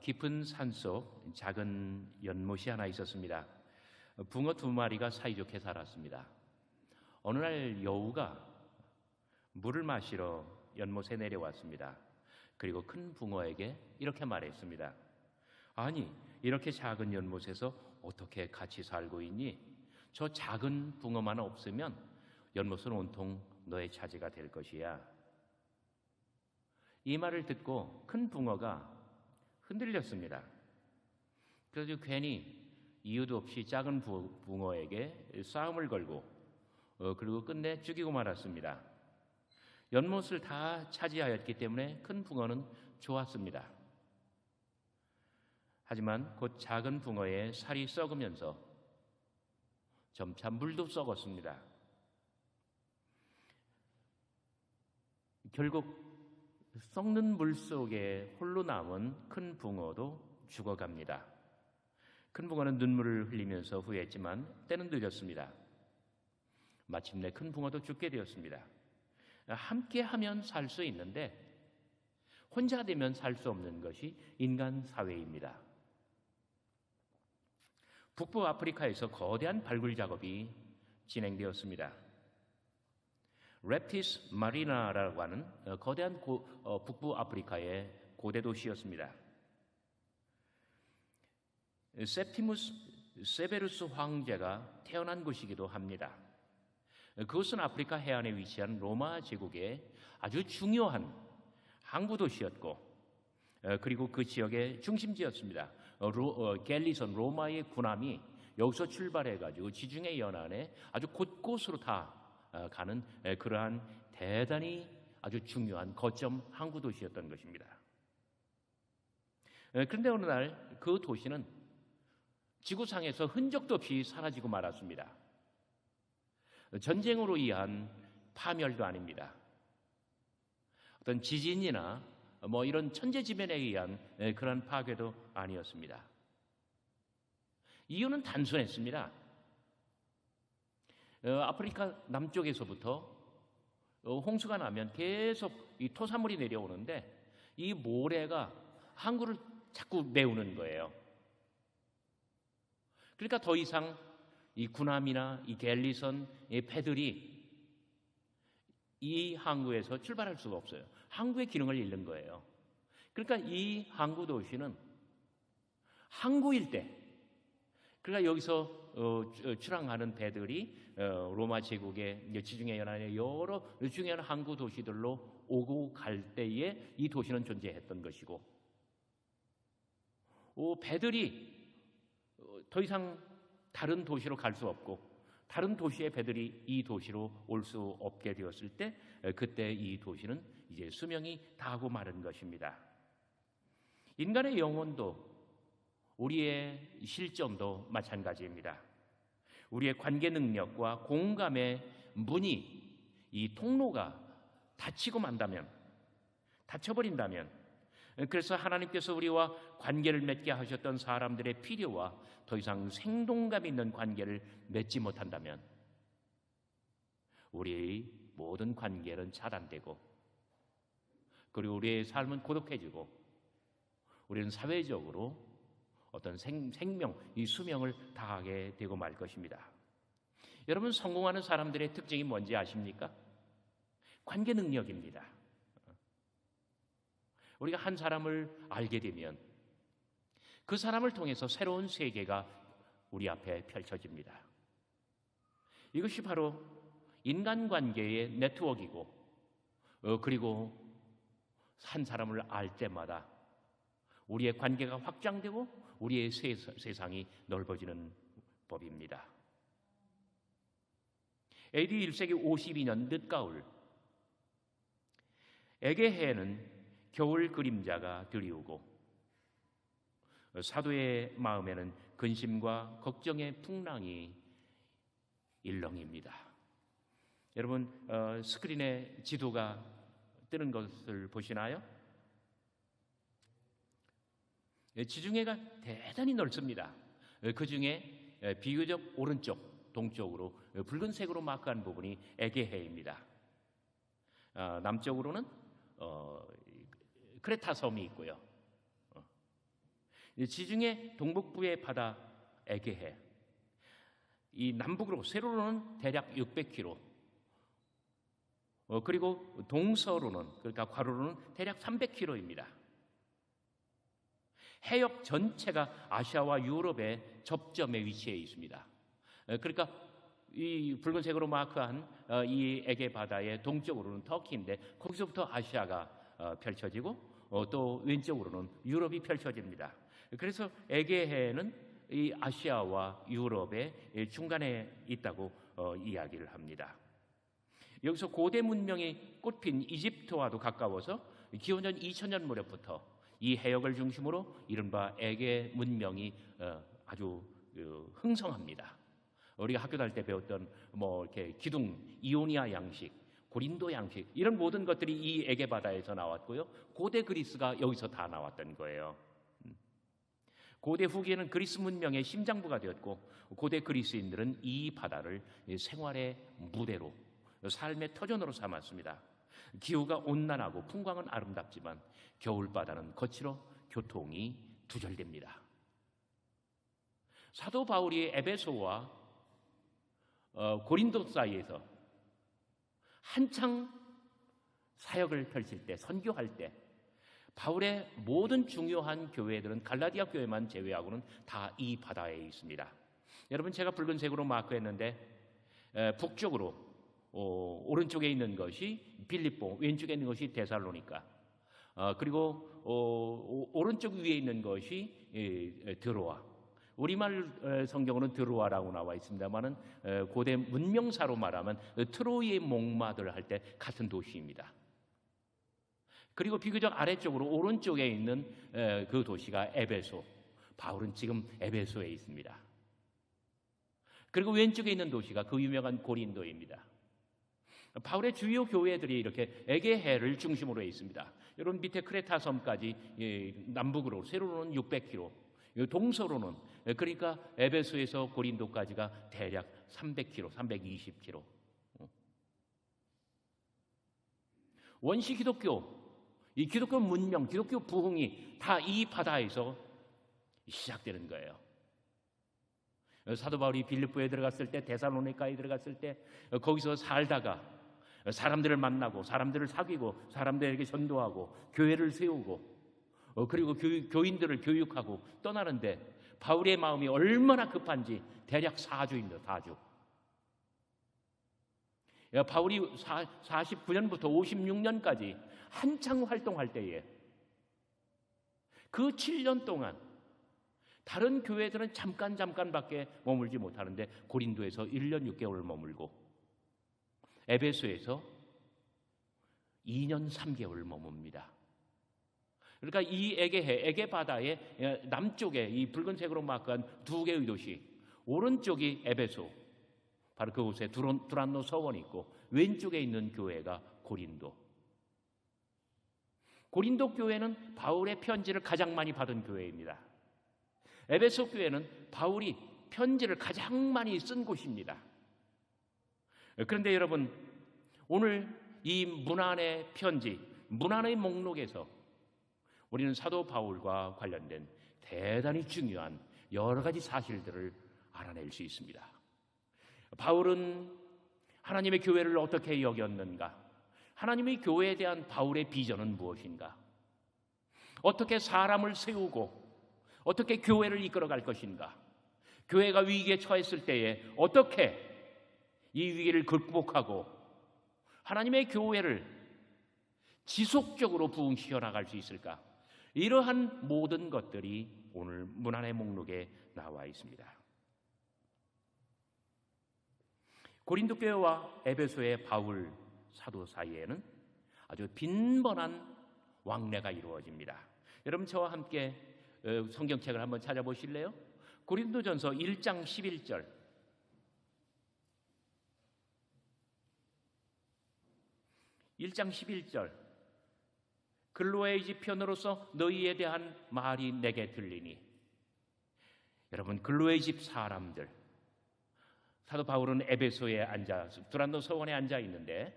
깊은 산속 작은 연못이 하나 있었습니다. 붕어 2마리가 사이좋게 살았습니다. 어느 날 여우가 물을 마시러 연못에 내려왔습니다. 그리고 큰 붕어에게 이렇게 말했습니다. 아니, 이렇게 작은 연못에서 어떻게 같이 살고 있니? 저 작은 붕어만 없으면 연못은 온통 너의 차지가 될 것이야. 이 말을 듣고 큰 붕어가 흔들렸습니다. 그래서 괜히 이유도 없이 작은 붕어에게 싸움을 걸고 그리고 끝내 죽이고 말았습니다. 연못을 다 차지하였기 때문에 큰 붕어는 좋았습니다. 하지만 곧 작은 붕어의 살이 썩으면서 점차 물도 썩었습니다. 결국 썩는 물 속에 홀로 남은 큰 붕어도 죽어갑니다. 큰 붕어는 눈물을 흘리면서 후회했지만 때는 늦었습니다. 마침내 큰 붕어도 죽게 되었습니다. 함께하면 살 수 있는데 혼자 되면 살 수 없는 것이 인간 사회입니다. 북부 아프리카에서 거대한 발굴 작업이 진행되었습니다. 랩티스 마리나라고 하는 거대한 북부 아프리카의 고대 도시였습니다. 세프티무스 세베루스 황제가 태어난 곳이기도 합니다. 그것은 아프리카 해안에 위치한 로마 제국의 아주 중요한 항구 도시였고 그리고 그 지역의 중심지였습니다. 갤리선 로마의 군함이 여기서 출발해가지고 지중해 연안에 아주 곳곳으로 다 가는 그러한 대단히 아주 중요한 거점 항구 도시였던 것입니다. 그런데 어느 날 그 도시는 지구상에서 흔적도 없이 사라지고 말았습니다. 전쟁으로 인한 파멸도 아닙니다. 어떤 지진이나 이런 천재지변에 의한 그런 파괴도 아니었습니다. 이유는 단순했습니다. 아프리카 남쪽에서부터 홍수가 나면 계속 이 토사물이 내려오는데 이 모래가 항구를 자꾸 메우는 거예요. 그러니까 더 이상 이 군함이나 이 갤리선 이 배들이 이 항구에서 출발할 수가 없어요. 항구의 기능을 잃는 거예요. 그러니까 이 항구 도시는 항구일 때, 그러니까 여기서 출항하는 배들이 로마 제국의 지중해 연안의 여러 중요한 항구 도시들로 오고 갈 때에 이 도시는 존재했던 것이고, 배들이 더 이상 다른 도시로 갈 수 없고 다른 도시의 배들이 이 도시로 올 수 없게 되었을 때 그때 이 도시는 이제 수명이 다하고 마른 것입니다. 인간의 영혼도 우리의 실정도 마찬가지입니다. 우리의 관계 능력과 공감의 문이 이 통로가 닫혀버린다면 그래서 하나님께서 우리와 관계를 맺게 하셨던 사람들의 필요와 더 이상 생동감 있는 관계를 맺지 못한다면 우리의 모든 관계는 차단되고 그리고 우리의 삶은 고독해지고 우리는 사회적으로 어떤 생명, 이 수명을 다하게 되고 말 것입니다. 여러분, 성공하는 사람들의 특징이 뭔지 아십니까? 관계 능력입니다. 우리가 한 사람을 알게 되면 그 사람을 통해서 새로운 세계가 우리 앞에 펼쳐집니다. 이것이 바로 인간관계의 네트워크이고 그리고 한 사람을 알 때마다 우리의 관계가 확장되고 우리의 세상이 넓어지는 법입니다. AD 1세기 52년 늦가을 에게해에는 겨울 그림자가 드리우고 사도의 마음에는 근심과 걱정의 풍랑이 일렁입니다. 여러분, 스크린에 지도가 뜨는 것을 보시나요? 지중해가 대단히 넓습니다. 그 중에 비교적 오른쪽 동쪽으로 붉은색으로 마크한 부분이 에게해입니다. 남쪽으로는 크레타 섬이 있고요. 지중해 동북부의 바다 에게해, 이 남북으로 세로로는 대략 600km, 그리고 동서로는, 그러니까 괄호로는 대략 300km입니다. 해역 전체가 아시아와 유럽의 접점에 위치해 있습니다. 그러니까 이 붉은색으로 마크한 이 에게 바다의 동쪽으로는 터키인데 거기서부터 아시아가 펼쳐지고 또 왼쪽으로는 유럽이 펼쳐집니다. 그래서 에게해는 이 아시아와 유럽의 중간에 있다고 이야기를 합니다. 여기서 고대 문명이 꽃핀 이집트와도 가까워서 기원전 2000년 무렵부터 이 해역을 중심으로 이른바 에게 문명이 아주 흥성합니다. 우리가 학교 다닐 때 배웠던 뭐 이렇게 기둥, 이오니아 양식, 고린도 양식, 이런 모든 것들이 이 에게 바다에서 나왔고요. 고대 그리스가 여기서 다 나왔던 거예요. 고대 후기에는 그리스 문명의 심장부가 되었고, 고대 그리스인들은 이 바다를 생활의 무대로, 삶의 터전으로 삼았습니다. 기후가 온난하고 풍광은 아름답지만 겨울바다는 거칠어 교통이 두절됩니다. 사도 바울이 에베소와 고린도 사이에서 한창 사역을 펼칠 때, 선교할 때 바울의 모든 중요한 교회들은 갈라디아 교회만 제외하고는 다 이 바다에 있습니다. 여러분, 제가 붉은색으로 마크했는데 북쪽으로 오른쪽에 있는 것이 빌립보, 왼쪽에 있는 것이 데살로니가, 그리고 오른쪽 위에 있는 것이 드로아. 우리말 성경으로는 드로아라고 나와 있습니다만은 고대 문명사로 말하면 트로이의 목마들 할 때 같은 도시입니다. 그리고 비교적 아래쪽으로 오른쪽에 있는 그 도시가 에베소. 바울은 지금 에베소에 있습니다. 그리고 왼쪽에 있는 도시가 그 유명한 고린도입니다. 바울의 주요 교회들이 이렇게 에게해를 중심으로 있습니다. 여러분, 밑에 크레타 섬까지 남북으로 세로로는 600km, 동서로는, 그러니까 에베소에서 고린도까지가 대략 300km, 320km. 원시 기독교, 이 기독교 문명, 기독교 부흥이 다 이 바다에서 시작되는 거예요. 사도 바울이 빌립보에 들어갔을 때, 데살로니가에 들어갔을 때 거기서 살다가 사람들을 만나고 사람들을 사귀고 사람들에게 전도하고 교회를 세우고 그리고 교인들을 교육하고 떠나는데 바울의 마음이 얼마나 급한지 대략 4주입니다. 4주. 바울이 49년부터 56년까지 한창 활동할 때에 그 7년 동안 다른 교회들은 잠깐밖에 머물지 못하는데 고린도에서 1년 6개월을 머물고 에베소에서 2년 3개월을 머뭅니다. 그러니까 이 에게 바다의 남쪽에 이 붉은색으로 마크한 두 개의 도시, 오른쪽이 에베소, 바로 그곳에 두란노 서원이 있고 왼쪽에 있는 교회가 고린도. 고린도 교회는 바울의 편지를 가장 많이 받은 교회입니다. 에베소 교회는 바울이 편지를 가장 많이 쓴 곳입니다. 그런데 여러분, 오늘 이 문안의 편지, 문안의 목록에서 우리는 사도 바울과 관련된 대단히 중요한 여러 가지 사실들을 알아낼 수 있습니다. 바울은 하나님의 교회를 어떻게 여겼는가? 하나님의 교회에 대한 바울의 비전은 무엇인가? 어떻게 사람을 세우고 어떻게 교회를 이끌어갈 것인가? 교회가 위기에 처했을 때에 어떻게 이 위기를 극복하고 하나님의 교회를 지속적으로 부흥시켜 나갈 수 있을까? 이러한 모든 것들이 오늘 문안의 목록에 나와 있습니다. 고린도 교회와 에베소의 바울 사도 사이에는 아주 빈번한 왕래가 이루어집니다. 여러분, 저와 함께 성경책을 한번 찾아보실래요? 고린도전서 1장 11절. 1장 11절. 글로의 집 편으로서 너희에 대한 말이 내게 들리니. 여러분, 글로의 집 사람들, 사도 바울은 에베소에 앉아 두란노 서원에 앉아 있는데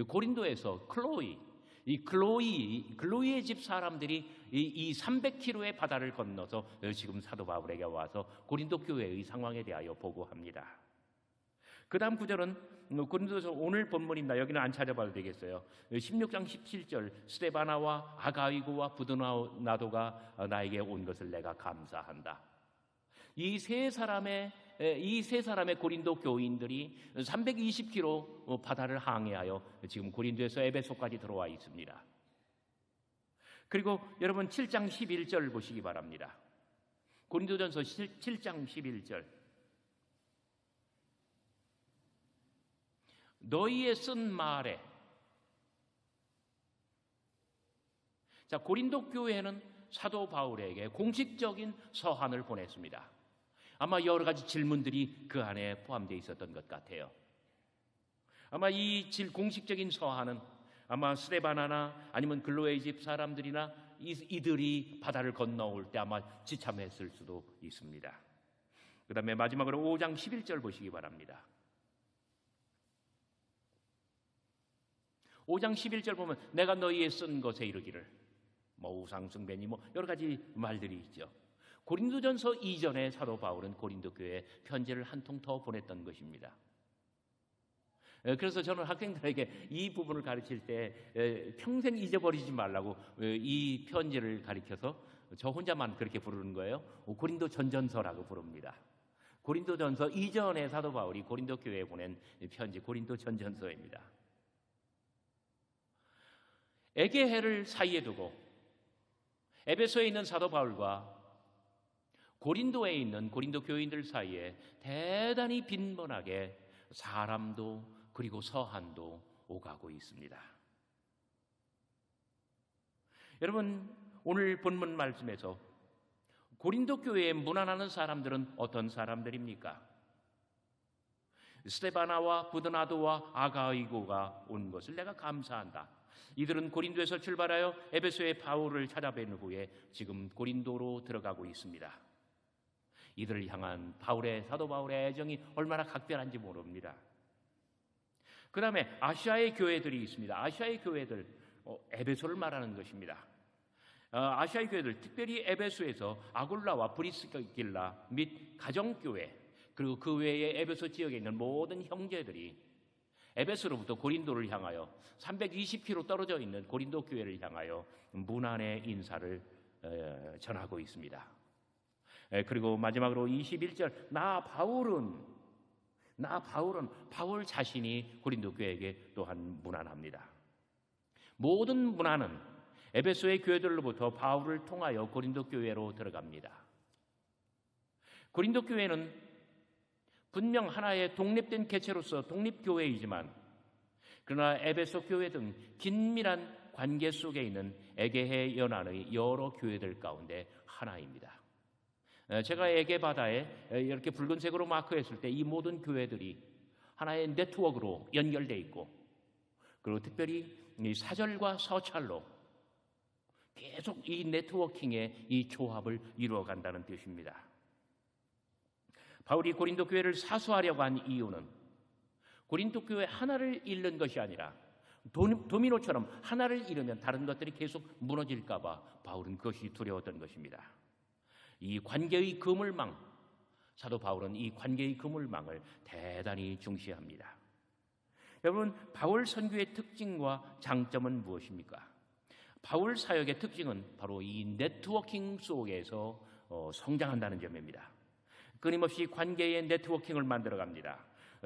고린도에서 클로이, 이 클로이의 집 사람들이 이 300km의 바다를 건너서 지금 사도 바울에게 와서 고린도 교회의 상황에 대하여 보고합니다. 그 다음 구절은 고린도서 오늘 본문입니다. 여기는 안 찾아봐도 되겠어요. 16장 17절 스데바나와 아가이고와 부드나도가 나에게 온 것을 내가 감사한다. 이 세 사람의 고린도 교인들이 320km 바다를 항해하여 지금 고린도에서 에베소까지 들어와 있습니다. 그리고 여러분 7장 11절 보시기 바랍니다. 고린도전서 7장 11절 너희의 쓴 말에, 자, 고린도 교회는 사도 바울에게 공식적인 서한을 보냈습니다. 아마 여러 가지 질문들이 그 안에 포함되어 있었던 것 같아요. 아마 이 공식적인 서한은 아마 스데바나나 아니면 글로의 집 사람들이나 이들이 바다를 건너올 때 아마 지참했을 수도 있습니다. 그 다음에 마지막으로 5장 11절 보시기 바랍니다. 5장 11절 보면 내가 너희에 쓴 것에 이르기를, 우상숭배니 여러 가지 말들이 있죠. 고린도전서 이전에 사도 바울은 고린도 교회에 편지를 한 통 더 보냈던 것입니다. 그래서 저는 학생들에게 이 부분을 가르칠 때 평생 잊어버리지 말라고 이 편지를 가리켜서 저 혼자만 그렇게 부르는 거예요. 고린도 전전서라고 부릅니다. 고린도전서 이전에 사도 바울이 고린도 교회에 보낸 편지, 고린도 전전서입니다. 에게해를 사이에 두고 에베소에 있는 사도 바울과 고린도에 있는 고린도 교인들 사이에 대단히 빈번하게 사람도 그리고 서한도 오가고 있습니다. 여러분, 오늘 본문 말씀에서 고린도 교회에 문안하는 사람들은 어떤 사람들입니까? 스데바나와 부드나도와 아가이고가 온 것을 내가 감사한다. 이들은 고린도에서 출발하여 에베소의 바울을 찾아뵌 후에 지금 고린도로 들어가고 있습니다. 이들을 향한 사도 바울의 애정이 얼마나 각별한지 모릅니다. 그 다음에 아시아의 교회들이 있습니다. 아시아의 교회들, 에베소를 말하는 것입니다. 아시아의 교회들, 특별히 에베소에서 아굴라와 브리스길라 및 가정교회, 그리고 그 외에 에베소 지역에 있는 모든 형제들이 에베소로부터 고린도를 향하여 320km 떨어져 있는 고린도 교회를 향하여 문안의 인사를 전하고 있습니다. 그리고 마지막으로 21절 나 바울은 바울 자신이 고린도 교회에게 또한 문안합니다. 모든 문안은 에베소의 교회들로부터 바울을 통하여 고린도 교회로 들어갑니다. 고린도 교회는 분명 하나의 독립된 개체로서 독립교회이지만 그러나 에베소 교회 등 긴밀한 관계 속에 있는 에게해 연안의 여러 교회들 가운데 하나입니다. 제가 에게 바다에 이렇게 붉은색으로 마크했을 때 이 모든 교회들이 하나의 네트워크로 연결되어 있고, 그리고 특별히 이 사절과 서찰로 계속 이 네트워킹의 이 조합을 이루어간다는 뜻입니다. 바울이 고린도 교회를 사수하려고 한 이유는 고린도 교회 하나를 잃는 것이 아니라 도미노처럼 하나를 잃으면 다른 것들이 계속 무너질까 봐 바울은 그것이 두려웠던 것입니다. 이 관계의 그물망, 사도 바울은 이 관계의 그물망을 대단히 중시합니다. 여러분, 바울 선교의 특징과 장점은 무엇입니까? 바울 사역의 특징은 바로 이 네트워킹 속에서 성장한다는 점입니다. 끊임없이 관계의 네트워킹을 만들어갑니다.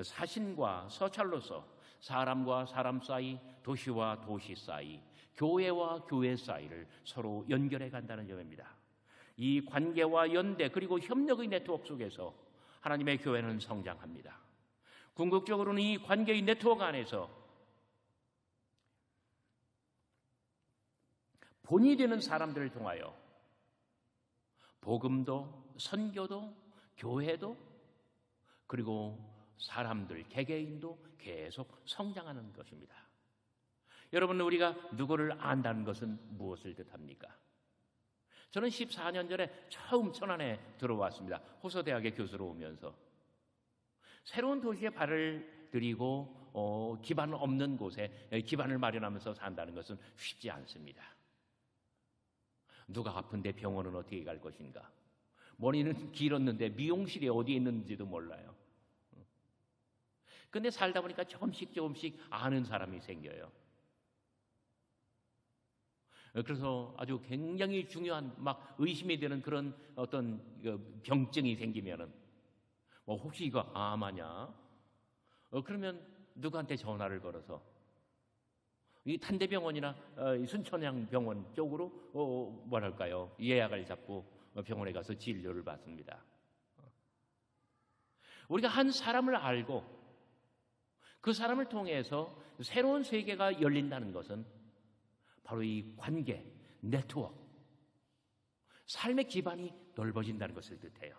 사신과 서찰로서 사람과 사람 사이, 도시와 도시 사이, 교회와 교회 사이를 서로 연결해 간다는 점입니다. 이 관계와 연대 그리고 협력의 네트워크 속에서 하나님의 교회는 성장합니다. 궁극적으로는 이 관계의 네트워크 안에서 본이 되는 사람들을 통하여 복음도 선교도 교회도 그리고 사람들 개개인도 계속 성장하는 것입니다. 여러분, 우리가 누구를 안다는 것은 무엇을 뜻합니까? 저는 14년 전에 처음 천안에 들어왔습니다. 호서대학의 교수로 오면서 새로운 도시에 발을 들이고 기반 없는 곳에 기반을 마련하면서 산다는 것은 쉽지 않습니다. 누가 아픈데 병원은 어떻게 갈 것인가? 머리는 길었는데 미용실이 어디에 있는지도 몰라요. 근데 살다 보니까 조금씩 아는 사람이 생겨요. 그래서 아주 굉장히 중요한 막 의심이 되는 그런 어떤 병증이 생기면은 혹시 이거 암아냐? 그러면 누구한테 전화를 걸어서 이 탄대병원이나 순천향병원 쪽으로 뭐랄까요? 예약을 잡고 병원에 가서 진료를 받습니다. 우리가 한 사람을 알고 그 사람을 통해서 새로운 세계가 열린다는 것은 바로 이 관계, 네트워크, 삶의 기반이 넓어진다는 것을 뜻해요.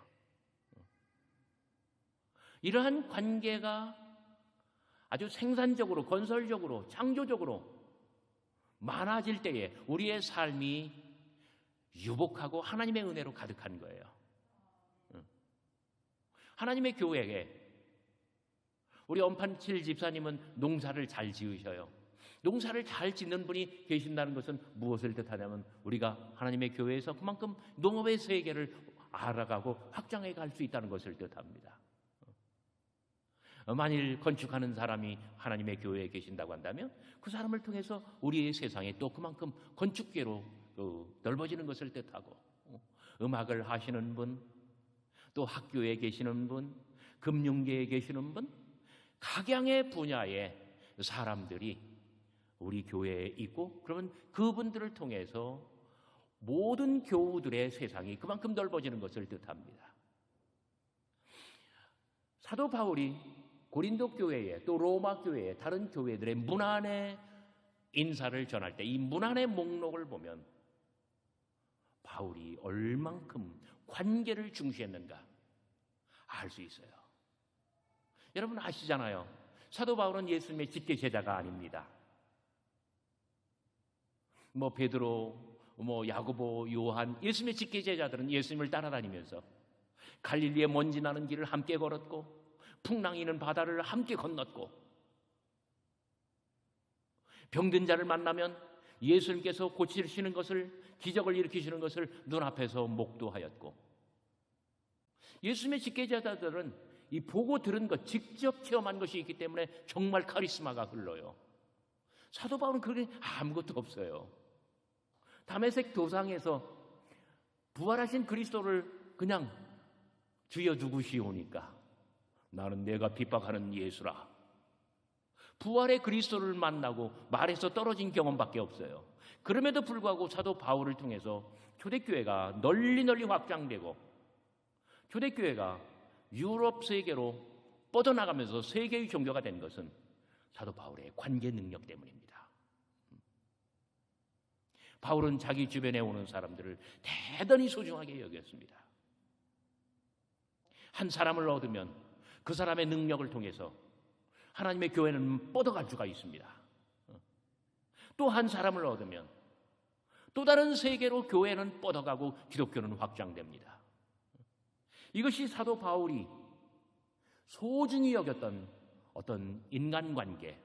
이러한 관계가 아주 생산적으로, 건설적으로, 창조적으로 많아질 때에 우리의 삶이 유복하고 하나님의 은혜로 가득한 거예요. 하나님의 교회에 우리 엄판칠 집사님은 농사를 잘 지으셔요. 농사를 잘 짓는 분이 계신다는 것은 무엇을 뜻하냐면 우리가 하나님의 교회에서 그만큼 농업의 세계를 알아가고 확장해 갈 수 있다는 것을 뜻합니다. 만일 건축하는 사람이 하나님의 교회에 계신다고 한다면 그 사람을 통해서 우리의 세상에 또 그만큼 건축계로 넓어지는 것을 뜻하고, 음악을 하시는 분, 또 학교에 계시는 분, 금융계에 계시는 분, 각양의 분야의 사람들이 우리 교회에 있고, 그러면 그분들을 통해서 모든 교우들의 세상이 그만큼 넓어지는 것을 뜻합니다. 사도 바울이 고린도 교회에 또 로마 교회에 다른 교회들의 문안의 인사를 전할 때 이 문안의 목록을 보면 바울이 얼만큼 관계를 중시했는가 알 수 있어요. 여러분 아시잖아요. 사도 바울은 예수님의 직계 제자가 아닙니다. 베드로, 야고보, 요한, 예수님의 직계 제자들은 예수님을 따라다니면서 갈릴리의 먼지 나는 길을 함께 걸었고 풍랑이는 바다를 함께 건넜고, 병든 자를 만나면 예수님께서 고치시는 것을, 기적을 일으키시는 것을 눈앞에서 목도하였고, 예수님의 직계자들은 이 보고 들은 것, 직접 체험한 것이 있기 때문에 정말 카리스마가 흘러요. 사도 바울은 그게 아무것도 없어요. 다메섹 도상에서 부활하신 그리스도를 그냥 주여 누구시오니까 나는 내가 핍박하는 예수라. 부활의 그리스도를 만나고 말에서 떨어진 경험밖에 없어요. 그럼에도 불구하고 사도 바울을 통해서 초대교회가 널리 확장되고 초대교회가 유럽 세계로 뻗어나가면서 세계의 종교가 된 것은 사도 바울의 관계 능력 때문입니다. 바울은 자기 주변에 오는 사람들을 대단히 소중하게 여겼습니다. 한 사람을 얻으면 그 사람의 능력을 통해서 하나님의 교회는 뻗어갈 수가 있습니다. 또 한 사람을 얻으면 또 다른 세계로 교회는 뻗어가고 기독교는 확장됩니다. 이것이 사도 바울이 소중히 여겼던 어떤 인간관계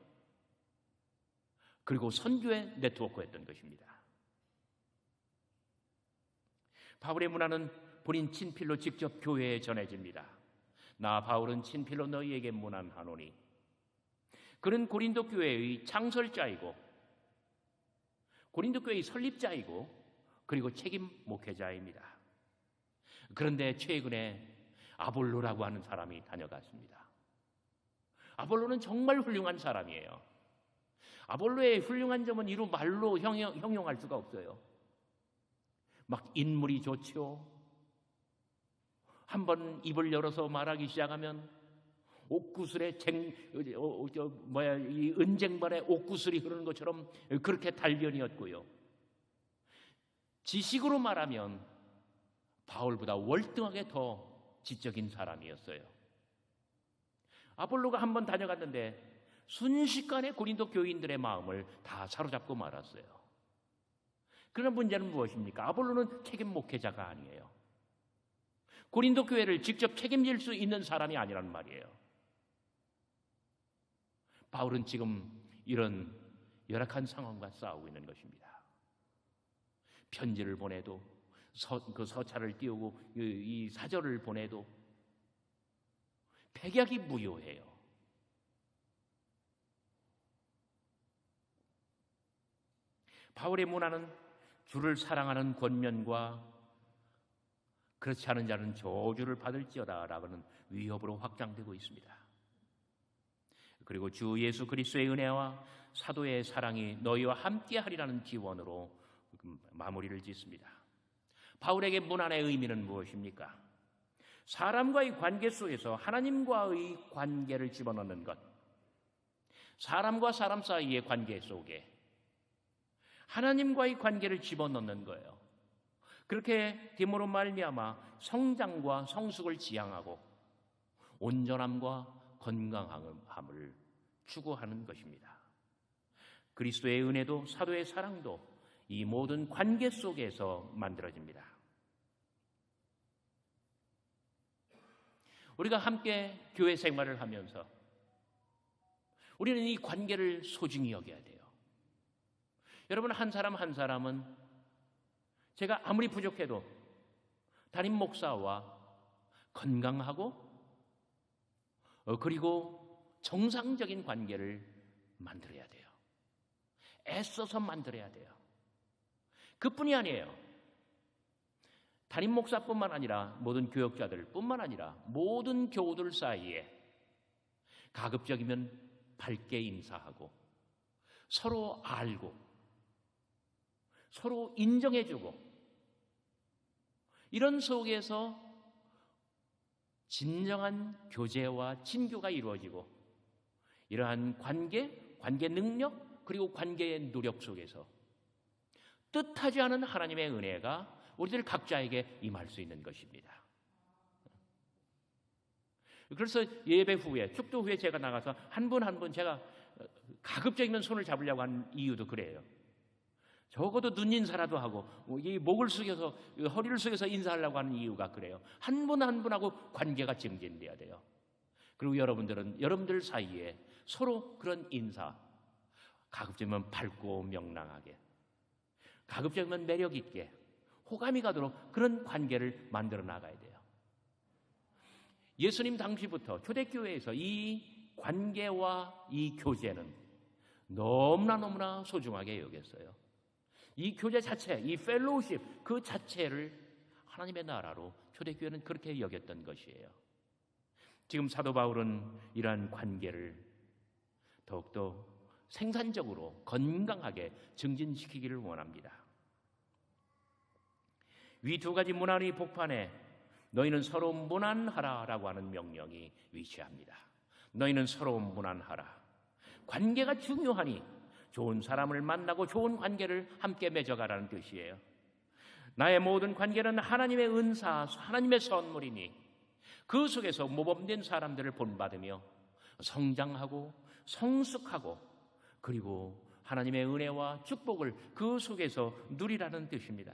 그리고 선교의 네트워크였던 것입니다. 바울의 문화는 본인 친필로 직접 교회에 전해집니다. 나 바울은 친필로 너희에게 문안하노니. 그는 고린도 교회의 창설자이고 고린도 교회의 설립자이고 그리고 책임 목회자입니다. 그런데 최근에 아볼로라고 하는 사람이 다녀갔습니다. 아볼로는 정말 훌륭한 사람이에요. 아볼로의 훌륭한 점은 이루 말로 형용할 수가 없어요. 막 인물이 좋죠. 한번 입을 열어서 말하기 시작하면 옥구슬에 이 은쟁반에 옥구슬이 흐르는 것처럼 그렇게 달변이었고요. 지식으로 말하면 바울보다 월등하게 더 지적인 사람이었어요. 아볼로가 한번 다녀갔는데 순식간에 고린도 교인들의 마음을 다 사로잡고 말았어요. 그러나 문제는 무엇입니까? 아볼로는 책임 목회자가 아니에요. 고린도 교회를 직접 책임질 수 있는 사람이 아니란 말이에요. 바울은 지금 이런 열악한 상황과 싸우고 있는 것입니다. 편지를 보내도 그 서찰을 띄우고 이 사절을 보내도 백약이 무효해요. 바울의 문화는 주를 사랑하는 권면과 그렇지 않은 자는 저주를 받을지어다 라고는 위협으로 확장되고 있습니다. 그리고 주 예수 그리스도의 은혜와 사도의 사랑이 너희와 함께하리라는 기원으로 마무리를 짓습니다. 바울에게 문안의 의미는 무엇입니까? 사람과의 관계 속에서 하나님과의 관계를 집어넣는 것, 사람과 사람 사이의 관계 속에 하나님과의 관계를 집어넣는 거예요. 그렇게 됨으로 말미암아 성장과 성숙을 지향하고 온전함과 건강함을 추구하는 것입니다. 그리스도의 은혜도 사도의 사랑도 이 모든 관계 속에서 만들어집니다. 우리가 함께 교회 생활을 하면서 우리는 이 관계를 소중히 여겨야 돼요. 여러분, 한 사람 한 사람은 제가 아무리 부족해도 담임 목사와 건강하고 그리고 정상적인 관계를 만들어야 돼요. 애써서 만들어야 돼요. 그뿐이 아니에요. 담임 목사뿐만 아니라 모든 교역자들 뿐만 아니라 모든 교우들 사이에 가급적이면 밝게 인사하고 서로 알고 서로 인정해주고 이런 속에서 진정한 교제와 친교가 이루어지고 이러한 관계 능력 그리고 관계의 노력 속에서 뜻하지 않은 하나님의 은혜가 우리들 각자에게 임할 수 있는 것입니다. 그래서 예배 후에 축도 후에 제가 나가서 한 분 한 분 제가 가급적이면 손을 잡으려고 하는 이유도 그래요. 적어도 눈 인사라도 하고 이 목을 숙여서 허리를 숙여서 인사하려고 하는 이유가 그래요. 한 분 한 분하고 관계가 증진돼야 돼요. 그리고 여러분들 사이에 서로 그런 인사 가급적이면 밝고 명랑하게 가급적이면 매력 있게 호감이 가도록 그런 관계를 만들어 나가야 돼요. 예수님 당시부터 초대교회에서 이 관계와 이 교제는 너무나 소중하게 여겼어요. 이 교제 자체, 이 펠로우십 그 자체를 하나님의 나라로 초대교회는 그렇게 여겼던 것이에요. 지금 사도 바울은 이러한 관계를 더욱더 생산적으로 건강하게 증진시키기를 원합니다. 위 두 가지 문안이 복판에 너희는 서로 문안하라라고 하는 명령이 위치합니다. 너희는 서로 문안하라. 관계가 중요하니 좋은 사람을 만나고 좋은 관계를 함께 맺어가라는 뜻이에요. 나의 모든 관계는 하나님의 은사, 하나님의 선물이니 그 속에서 모범된 사람들을 본받으며 성장하고 성숙하고 그리고 하나님의 은혜와 축복을 그 속에서 누리라는 뜻입니다.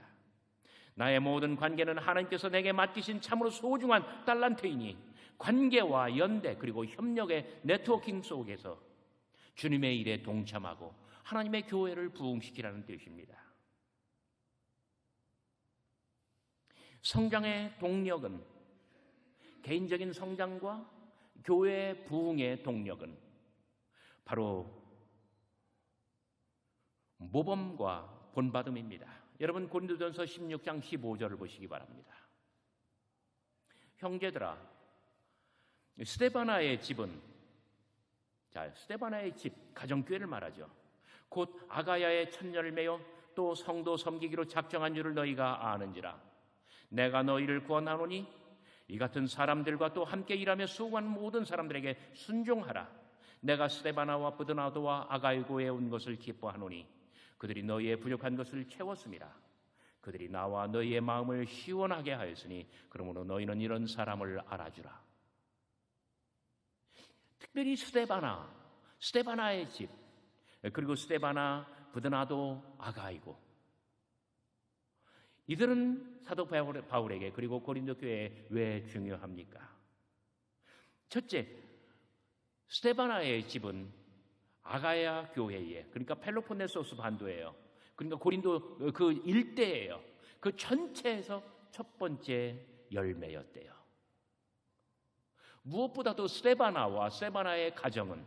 나의 모든 관계는 하나님께서 내게 맡기신 참으로 소중한 달란트이니 관계와 연대 그리고 협력의 네트워킹 속에서 주님의 일에 동참하고 하나님의 교회를 부흥시키라는 뜻입니다. 성장의 동력은 개인적인 성장과 교회 부흥의 동력은 바로 모범과 본받음입니다. 여러분 고린도전서 16장 15절을 보시기 바랍니다. 형제들아, 스데바나의 집은 스데바나의 집, 가정교회를 말하죠. 곧 아가야의 첫열매요 또 성도 섬기기로 작정한 줄을 너희가 아는지라. 내가 너희를 구원하노니 이 같은 사람들과 또 함께 일하며 수고한 모든 사람들에게 순종하라. 내가 스데바나와 브드나도와 아가이고에 온 것을 기뻐하노니 그들이 너희의 부족한 것을 채웠음이라. 그들이 나와 너희의 마음을 시원하게 하였으니 그러므로 너희는 이런 사람을 알아주라. 특별히 스데바나의 집, 그리고 스데바나, 브드나도, 아가이고 이들은 사도 바울에게 그리고 고린도 교회에 왜 중요합니까? 첫째, 스데바나의 집은 아가야 교회에, 그러니까 펠로폰네소스 반도예요. 그러니까 고린도 그 일대예요. 그 전체에서 첫 번째 열매였대요. 무엇보다도 스데바나와 스데바나의 가정은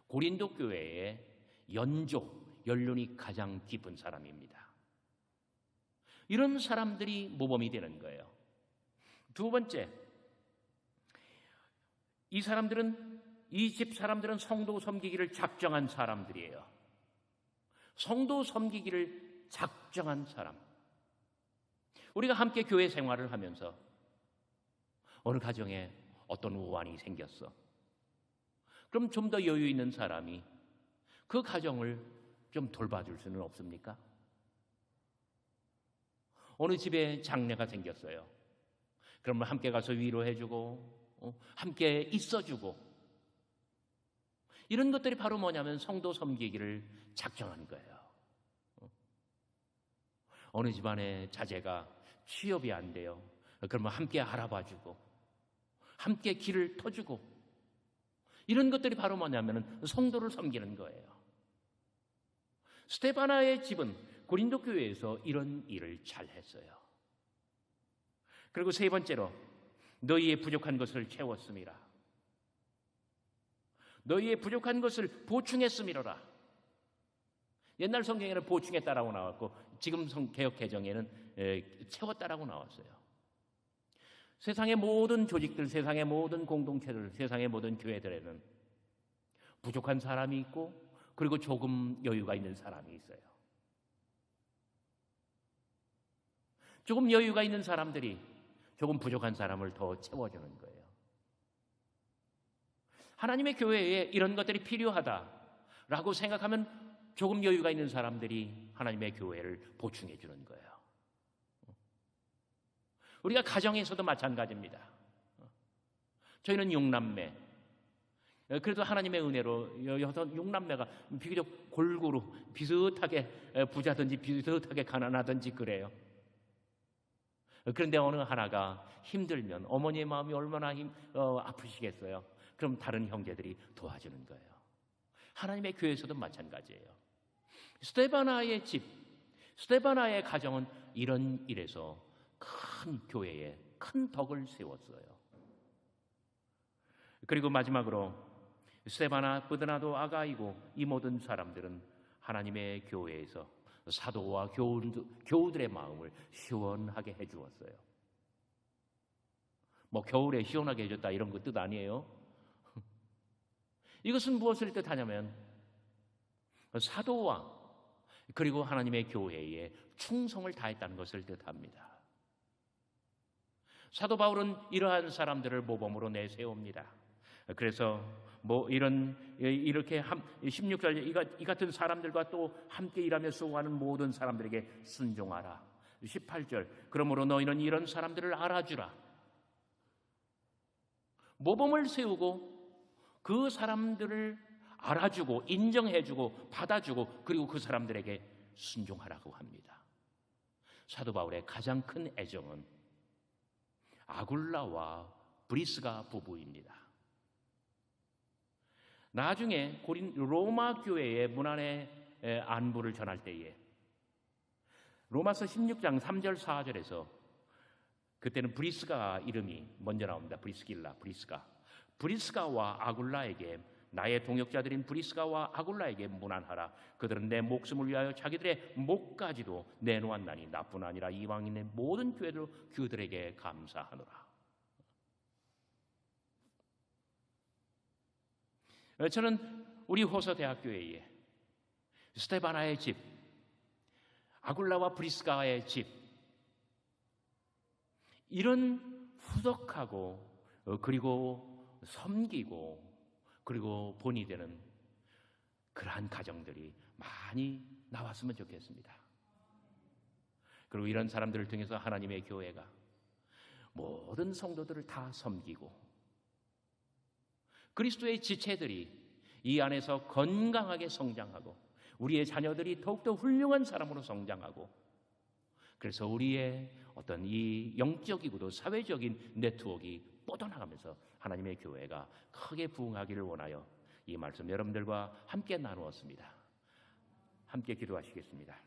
고린도 교회의 연륜이 가장 깊은 사람입니다. 이런 사람들이 모범이 되는 거예요. 두 번째, 이 집 사람들은 성도 섬기기를 작정한 사람들이에요. 성도 섬기기를 작정한 사람. 우리가 함께 교회 생활을 하면서 어느 가정에 어떤 우환이 생겼어. 그럼 좀 더 여유 있는 사람이 그 가정을 좀 돌봐줄 수는 없습니까? 어느 집에 장례가 생겼어요. 그러면 함께 가서 위로해주고 함께 있어주고, 이런 것들이 바로 뭐냐면 성도 섬기기를 작정한 거예요. 어느 집안에 자제가 취업이 안 돼요. 그러면 함께 알아봐주고 함께 길을 터주고, 이런 것들이 바로 뭐냐면 성도를 섬기는 거예요. 스데바나의 집은 고린도 교회에서 이런 일을 잘 했어요. 그리고 세 번째로, 너희의 부족한 것을 채웠음이라. 너희의 부족한 것을 보충했음이로라. 옛날 성경에는 보충했다라고 나왔고, 지금 개역 개정에는 채웠다라고 나왔어요. 세상의 모든 조직들, 세상의 모든 공동체들, 세상의 모든 교회들에는 부족한 사람이 있고, 그리고 조금 여유가 있는 사람이 있어요. 조금 여유가 있는 사람들이 조금 부족한 사람을 더 채워주는 거예요. 하나님의 교회에 이런 것들이 필요하다라고 생각하면 조금 여유가 있는 사람들이 하나님의 교회를 보충해 주는 거예요. 우리가 가정에서도 마찬가지입니다. 저희는 6남매. 그래도 하나님의 은혜로 6남매가 비교적 골고루 비슷하게 부자든지 비슷하게 가난하든지 그래요. 그런데 어느 하나가 힘들면 어머니의 마음이 얼마나 아프시겠어요. 그럼 다른 형제들이 도와주는 거예요. 하나님의 교회에서도 마찬가지예요. 스데바나의 집, 스데바나의 가정은 이런 일에서 큰 교회에 큰 덕을 세웠어요. 그리고 마지막으로 스데바나, 브드나도, 아가이고 이 모든 사람들은 하나님의 교회에서 사도와 교우들의 마음을 시원하게 해주었어요. 뭐 겨울에 시원하게 해줬다 이런 거 뜻 아니에요. 이것은 무엇을 뜻하냐면 사도와 그리고 하나님의 교회에 충성을 다했다는 것을 뜻합니다. 사도 바울은 이러한 사람들을 모범으로 내세웁니다. 그래서 이렇게 16절 이 같은 사람들과 또 함께 일하며 수고하는 모든 사람들에게 순종하라. 18절 그러므로 너희는 이런 사람들을 알아주라. 모범을 세우고 그 사람들을 알아주고 인정해주고 받아주고 그리고 그 사람들에게 순종하라고 합니다. 사도 바울의 가장 큰 애정은 아굴라와 브리스가 부부입니다. 나중에 로마 교회의 문안의 안부를 전할 때에 로마서 16장 3절 4절에서 그때는 브리스가 이름이 먼저 나옵니다. 브리스가와 아굴라에게 나의 동역자들인 브리스가와 아굴라에게 문안하라. 그들은 내 목숨을 위하여 자기들의 목까지도 내놓았나니 나뿐 아니라 이방인의 모든 교회도 그들에게 감사하노라. 저는 우리 호서대학교에 스데바나의 집, 아굴라와 브리스가의 집, 이런 후덕하고 그리고 섬기고 그리고 본이 되는 그러한 가정들이 많이 나왔으면 좋겠습니다. 그리고 이런 사람들을 통해서 하나님의 교회가 모든 성도들을 다 섬기고 그리스도의 지체들이 이 안에서 건강하게 성장하고 우리의 자녀들이 더욱더 훌륭한 사람으로 성장하고 그래서 우리의 어떤 이 영적이고도 사회적인 네트워크가 뻗어나가면서 하나님의 교회가 크게 부흥하기를 원하여 이 말씀 여러분들과 함께 나누었습니다. 함께 기도하시겠습니다.